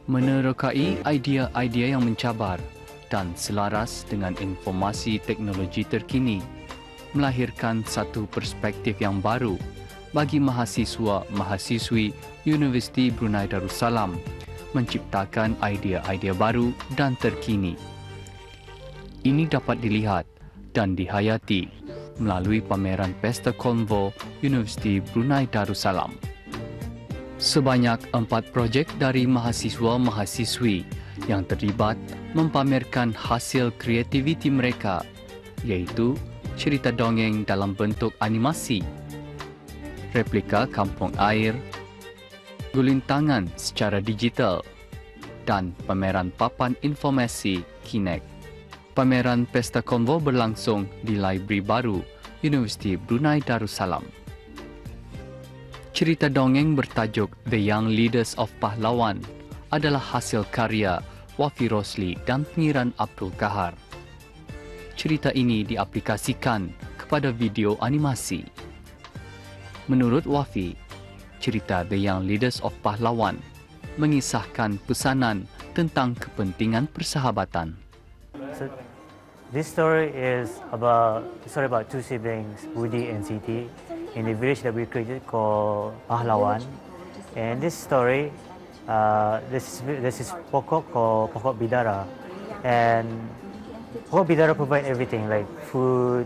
Menerokai idea-idea yang mencabar dan selaras dengan informasi teknologi terkini, melahirkan satu perspektif yang baru bagi mahasiswa-mahasiswi Universiti Brunei Darussalam menciptakan idea-idea baru dan terkini. Ini dapat dilihat dan dihayati melalui pameran Pesta Konvo Universiti Brunei Darussalam. Sebanyak 4 projek dari mahasiswa-mahasiswi yang terlibat mempamerkan hasil kreativiti mereka, iaitu cerita dongeng dalam bentuk animasi, replika kampung air, gulintangan secara digital, dan pameran papan informasi Kinect. Pameran Pesta Konvo berlangsung di Library Baru Universiti Brunei Darussalam. Cerita dongeng bertajuk The Young Leaders of Pahlawan adalah hasil karya Wafi Rosli dan pengiran Abdul Kahar. Cerita ini diaplikasikan kepada video animasi. Menurut Wafi, cerita The Young Leaders of Pahlawan mengisahkan pesanan tentang kepentingan persahabatan. So, this story is about two siblings, Budi and Siti, in the village that we created called Pahlawan. And this story, this is pokok called Pokok Bidara, and Pokok Bidara provide everything like food,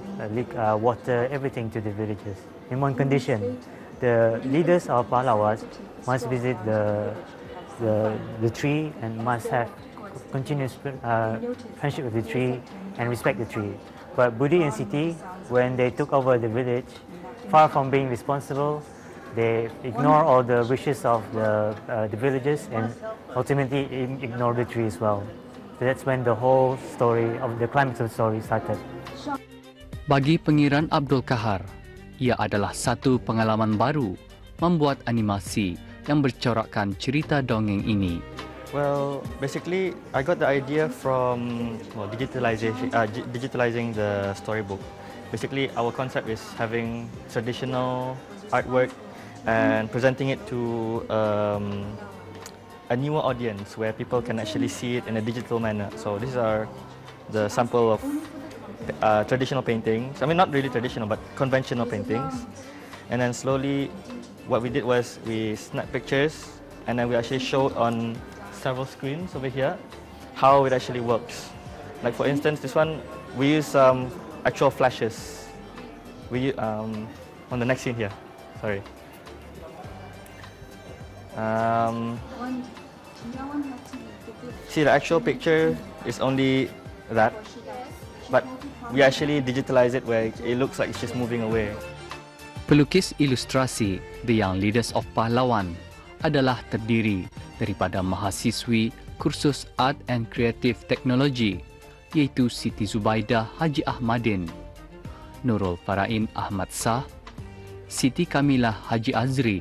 water, everything to the villagers. In one condition, the leaders of Pahlawas must visit the tree and must have continuous friendship with the tree and respect the tree. But Budi and Siti, when they took over the village, far from being responsible, they ignore all the wishes of the villagers and ultimately ignore the tree as well. So that's when the whole story of the climax of the story started. Bagi pengiran Abdul Kahar, ia adalah satu pengalaman baru membuat animasi yang bercorakkan cerita dongeng ini. Well, basically, I got the idea from digitalizing the storybook. Basically, our concept is having traditional artwork and presenting it to a newer audience where people can actually see it in a digital manner. So these are the sample of traditional paintings. I mean, not really traditional, but conventional paintings. And then slowly, what we did was we snapped pictures and then we actually showed on several screens over here how it actually works. Like for instance, this one, we use actual flashes. We on the next scene here. Sorry. See, the actual picture is only that, but we actually digitalize it where it looks like it's just moving away. Pelukis ilustrasi The Young Leaders of Pahlawan adalah terdiri daripada mahasiswi kursus Art and Creative Technology, iaitu Siti Zubaidah Haji Ahmadin, Nurul Farain Ahmad Sah, Siti Kamilah Haji Azri,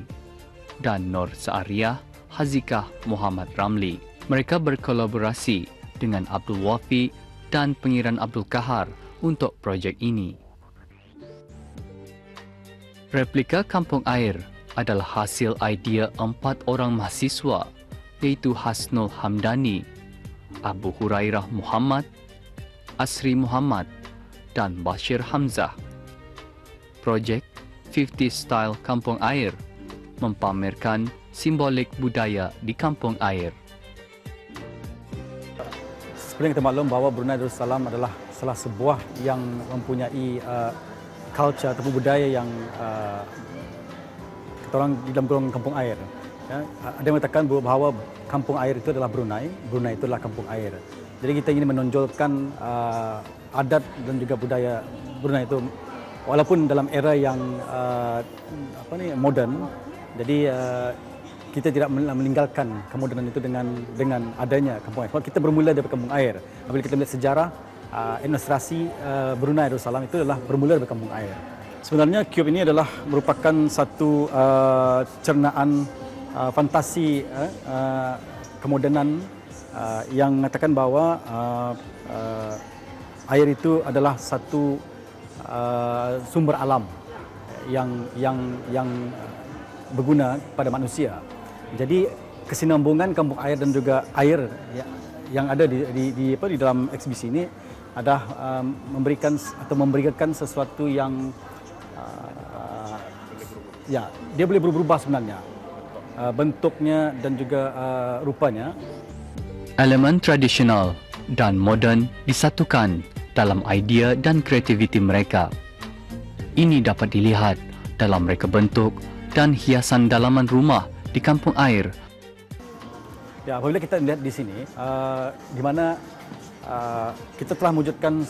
dan Nur Saariah Hazikah Muhammad Ramli. Mereka berkolaborasi dengan Abdul Wafi dan pengiran Abdul Kahar untuk projek ini. Replika Kampung Air adalah hasil idea 4 orang mahasiswa, iaitu Hasnul Hamdani, Abu Hurairah Muhammad, Asri Muhammad, dan Bashir Hamzah. Projek 50 Style Kampung Air mempamerkan simbolik budaya di kampung air. Seperti kita maklum bahawa Brunei Darussalam adalah salah sebuah yang mempunyai culture atau budaya yang kita orang di dalam golongan kampung air. Ya, ada yang mengatakan bahawa kampung air itu adalah Brunei, Brunei itu adalah kampung air. Jadi kita ingin menonjolkan adat dan juga budaya Brunei itu walaupun dalam era yang moden. Jadi kita tidak meninggalkan kemodenan itu dengan adanya kampung air. Kita bermula dari kampung air. Apabila kita melihat sejarah administrasi Brunei Darussalam itu adalah bermula dari kampung air. Sebenarnya Cube ini adalah merupakan satu cernaan fantasi kemodenan yang mengatakan bahawa air itu adalah satu sumber alam yang berguna pada manusia. Jadi kesinambungan kampung air dan juga air yang ada di dalam eksibisi ini adalah memberikan sesuatu yang dia boleh berubah sebenarnya, bentuknya dan juga rupanya. Elemen tradisional dan moden disatukan dalam idea dan kreativiti mereka. Ini dapat dilihat dalam reka bentuk dan hiasan dalaman rumah di kampung air. Ya, apabila kita lihat di sini, di mana kita telah mewujudkan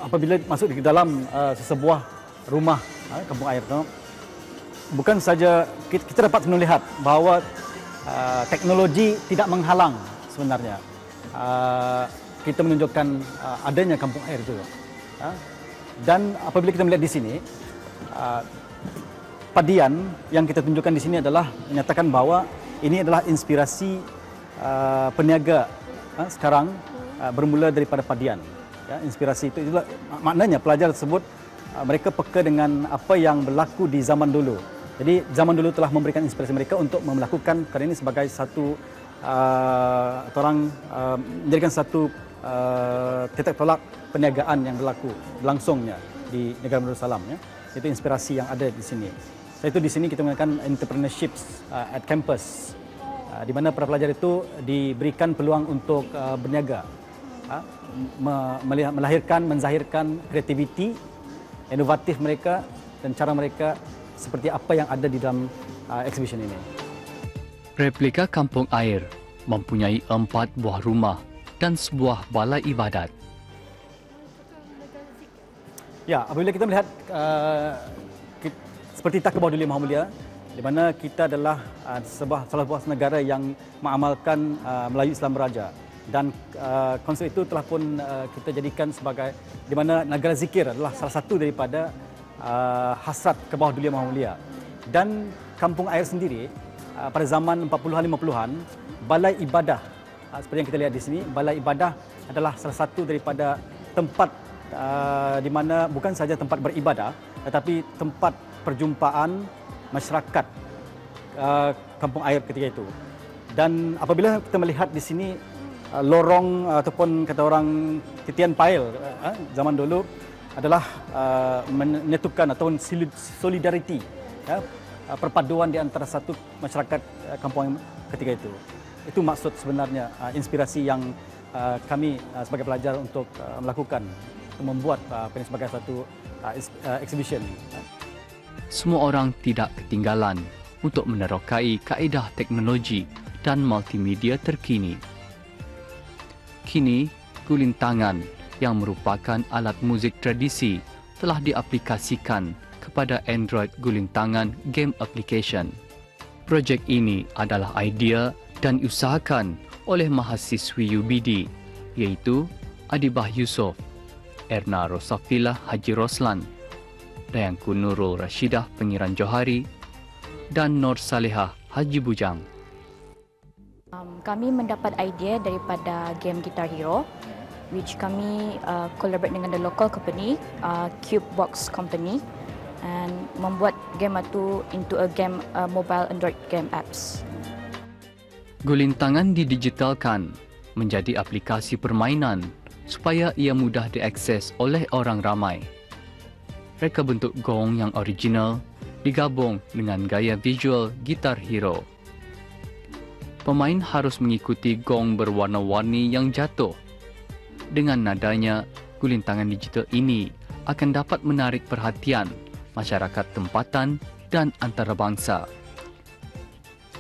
apabila masuk di dalam sesebuah rumah kampung air, bukan saja kita dapat melihat bahawa teknologi tidak menghalang sebenarnya. Kita menunjukkan adanya kampung air itu. Dan apabila kita melihat di sini, padian yang kita tunjukkan di sini adalah menyatakan bahawa ini adalah inspirasi peniaga sekarang bermula daripada padian. Inspirasi itu itulah maknanya pelajar tersebut mereka peka dengan apa yang berlaku di zaman dulu. Jadi zaman dulu telah memberikan inspirasi mereka untuk melakukan perkara ini sebagai satu menjadikan satu titik tolak perniagaan yang berlangsungnya di negara Darussalam. Itu inspirasi yang ada di sini. Itu di sini kita menggunakan entrepreneurship at campus, di mana para pelajar itu diberikan peluang untuk berniaga, menzahirkan kreativiti, inovatif mereka dan cara mereka seperti apa yang ada di dalam exhibition ini. Replika kampung air mempunyai 4 buah rumah dan sebuah balai ibadat. Ya, apabila kita melihat seperti Takabau Duli Maha Mulia, di mana kita adalah salah satu negara yang mengamalkan Melayu Islam Beraja, dan konsep itu telah pun kita jadikan sebagai di mana negara zikir adalah salah satu daripada hasrat ke bawah Duli Maha Mulia. Dan kampung air sendiri pada zaman 40-an 50-an, balai ibadah seperti yang kita lihat di sini, balai ibadah adalah salah satu daripada tempat di mana bukan saja tempat beribadah tetapi tempat perjumpaan masyarakat kampung air ketika itu. Dan apabila kita melihat di sini lorong ataupun kata orang titian pail zaman dulu adalah menyatukan ataupun solidariti, perpaduan di antara satu masyarakat kampung ketika itu. Itu maksud sebenarnya inspirasi yang kami sebagai pelajar untuk melakukan, untuk membuat ini sebagai satu exhibition. Semua orang tidak ketinggalan untuk menerokai kaedah teknologi dan multimedia terkini. Kini, kulintangan yang merupakan alat muzik tradisi telah diaplikasikan kepada Android gulintangan game application. Projek ini adalah idea dan diusahakan oleh mahasiswi UBD, iaitu Adibah Yusof, Erna Rosafillah Haji Roslan, Dayangku Nurul Rashidah Pengiran Johari, dan Nur Salehah Haji Bujang. Kami mendapat idea daripada game Guitar Hero, which kami collaborate dengan the local company, Cubebox Company, and membuat game itu into a game mobile Android game apps. Gulintangan didigitalkan menjadi aplikasi permainan supaya ia mudah diakses oleh orang ramai. Reka bentuk gong yang original digabung dengan gaya visual Guitar Hero. Pemain harus mengikuti gong berwarna-warni yang jatuh. Dengan nadanya, gulintangan digital ini akan dapat menarik perhatian masyarakat tempatan dan antarabangsa.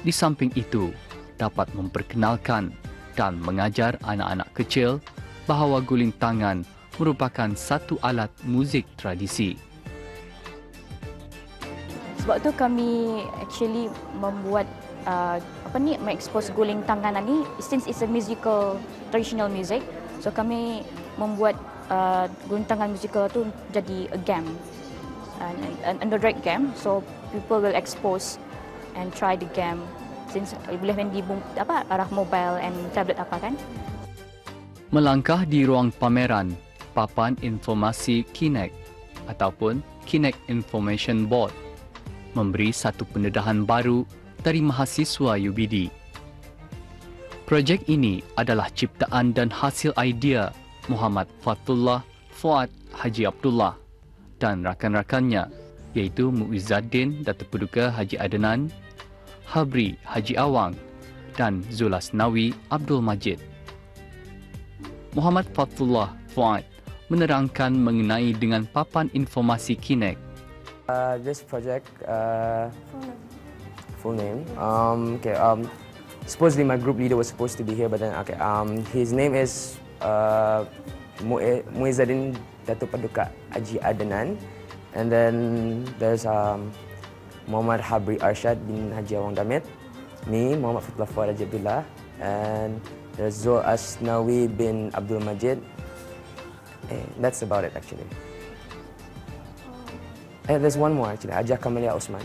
Di samping itu, dapat memperkenalkan dan mengajar anak-anak kecil bahawa gulintangan merupakan satu alat muzik tradisi. Sebab tu kami actually membuat mengekspos gulintangan ni, since it's a musical, traditional music, so kami membuat gulintangan musical tu jadi a game, an Android game, so people will expose and try the game, since boleh main di arah mobile and tablet apa kan. Melangkah di ruang pameran Papan Informasi Kinect ataupun Kinect Information Board memberi satu pendedahan baru dari mahasiswa UBD Projek ini adalah ciptaan dan hasil idea Muhammad Fathullah Fuad Haji Abdullah dan rakan-rakannya iaitu Muizzaddin Datuk Paduka Haji Adnan, Habri Haji Awang dan Zulasnawi Abdul Majid. Muhammad Fathullah Fuad menerangkan mengenai dengan papan informasi Kinect. This project, full name. Supposedly my group leader was supposed to be here, but then his name is Muizzaddin Datuk Paduka Haji Adnan, and then there's Muhammad Habri Arshad bin Haji Awang Damit, me Muhammad Fathullah Fuad Haji Abdullah, and there's Zulasnawi bin Abdul Majid. That's about it actually. There's one more actually, Ajah Kamalia Osman.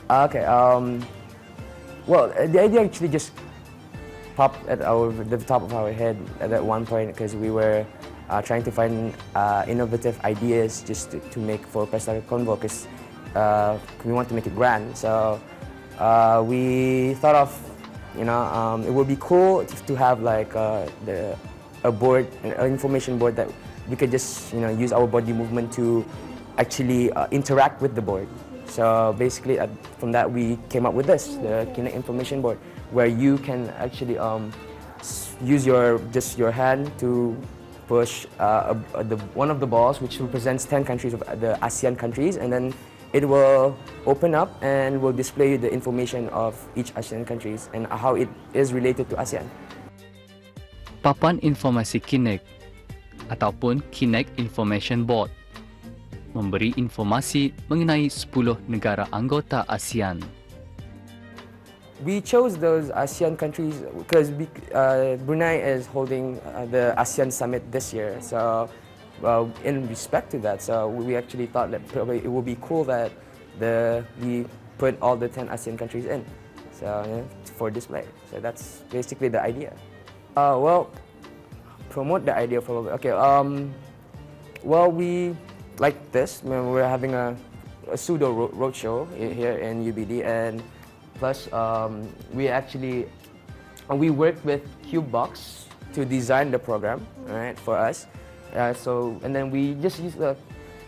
Okay. Well, the idea actually just popped at the top of our head at that one point because we were trying to find innovative ideas just to make for Pesta Convo because we want to make it grand. So we thought of, it would be cool to have like a board, an information board that we could just use our body movement to actually interact with the board. So basically, from that we came up with this, the Kinect information board, where you can actually use your hand to push one of the balls, which represents 10 countries of the ASEAN countries, and then it will open up and will display the information of each ASEAN countries and how it is related to ASEAN. Papan informasi Kinect ataupun Kinect Information Board memberi informasi mengenai 10 negara anggota ASEAN. We chose those ASEAN countries because Brunei is holding the ASEAN Summit this year. So in respect to that, so we actually thought that probably it would be cool that we put all the 10 ASEAN countries in, so for display. So that's basically the idea. Well, promote the idea probably. Okay. Well, we like this. We're having a pseudo roadshow here in UBD, and plus we worked with CubeBox to design the program, right, for us. And then we just use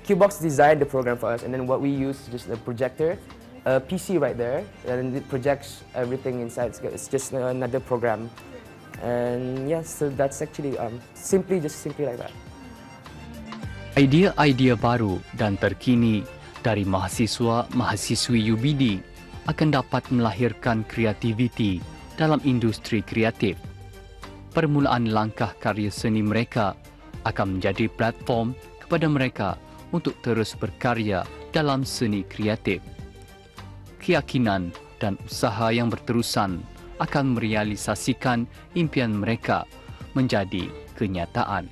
CubeBox designed the program for us, and then what we use is just a projector, a PC right there, and it projects everything inside. It's just another program, and yeah, so that's actually simply like that. Idea-idea baru dan terkini dari mahasiswa-mahasiswi UBD akan dapat melahirkan kreativiti dalam industri kreatif. Permulaan langkah karya seni mereka akan menjadi platform kepada mereka untuk terus berkarya dalam seni kreatif. Keyakinan dan usaha yang berterusan akan merealisasikan impian mereka menjadi kenyataan.